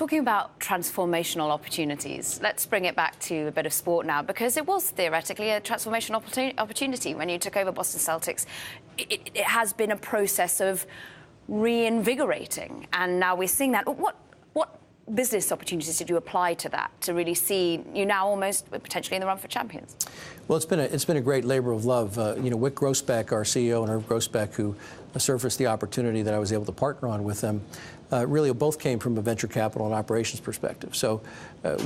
Talking about transformational opportunities, let's bring it back to a bit of sport now, because it was theoretically a transformational opportunity when you took over Boston Celtics. It has been a process of reinvigorating, and now we're seeing that. What business opportunities did you apply to that to really see you now almost potentially in the run for champions? Well, it's been a great labor of love. Wick Grossbeck, our CEO, and Irv Grossbeck, who surfaced the opportunity that I was able to partner on with them, really both came from a venture capital and operations perspective. So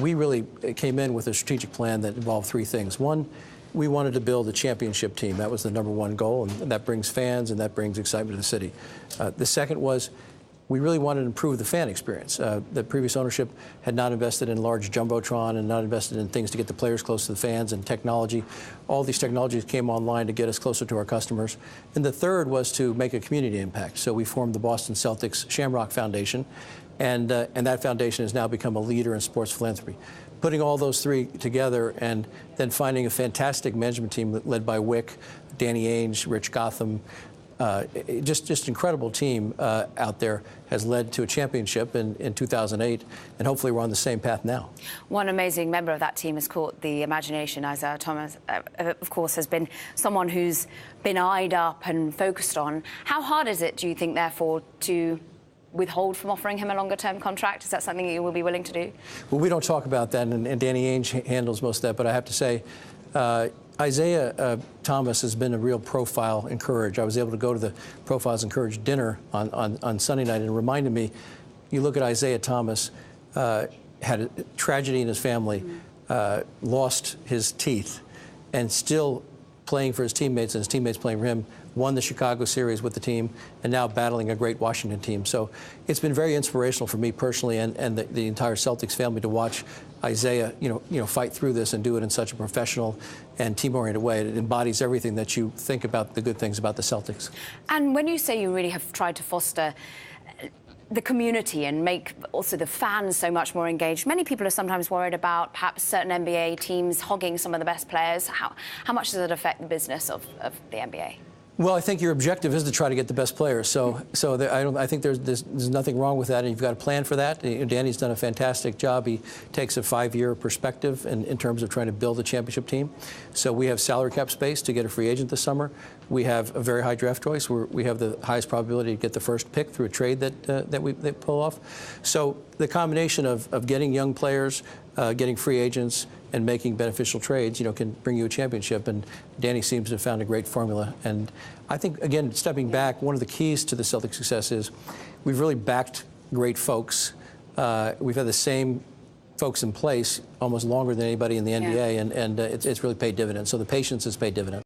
we really came in with a strategic plan that involved three things. One, we wanted to build a championship team. That was the #1 goal, and that brings fans and that brings excitement to the city. The second was we really wanted to improve the fan experience. The previous ownership had not invested in large jumbotron and not invested in things to get the players close to the fans and technology. All these technologies came online to get us closer to our customers. And the third was to make a community impact. So we formed the Boston Celtics Shamrock Foundation, and that foundation has now become a leader in sports philanthropy. Putting all those three together and then finding a fantastic management team led by Wick, Danny Ainge, Rich Gotham, just incredible team out there has led to a championship in 2008, and hopefully we're on the same path now. One amazing member of that team has caught the imagination. Isaiah Thomas, of course, has been someone who's been eyed up and focused on. How hard is it, do you think, therefore, to withhold from offering him a longer-term contract? Is that something that you will be willing to do? Well, we don't talk about that, and Danny Ainge handles most of that, but I have to say, Isaiah Thomas has been a real profile in courage. I was able to go to the Profiles in Courage dinner on Sunday night, and it reminded me, you look at Isaiah Thomas, had a tragedy in his family, lost his teeth, and still playing for his teammates and his teammates playing for him, won the Chicago series with the team, and now battling a great Washington team. So it's been very inspirational for me personally and the entire Celtics family to watch Isaiah, fight through this and do it in such a professional and team-oriented way. It embodies everything that you think about the good things about the Celtics. And when you say you really have tried to foster the community and make also the fans so much more engaged, many people are sometimes worried about perhaps certain NBA teams hogging some of the best players. How much does it affect the business of the NBA? Well, I think your objective is to try to get the best players. So I think there's nothing wrong with that, and you've got a plan for that. Danny's done a fantastic job. He takes a 5-year perspective in terms of trying to build a championship team. So we have salary cap space to get a free agent this summer. We have a very high draft choice. We have the highest probability to get the first pick through a trade that we pull off. So the combination of getting young players, getting free agents, and making beneficial trades, can bring you a championship. And Danny seems to have found a great formula. And I think, again, stepping back, one of the keys to the Celtics' success is we've really backed great folks. We've had the same folks in place almost longer than anybody in the NBA, and it's really paid dividends. So the patience has paid dividends.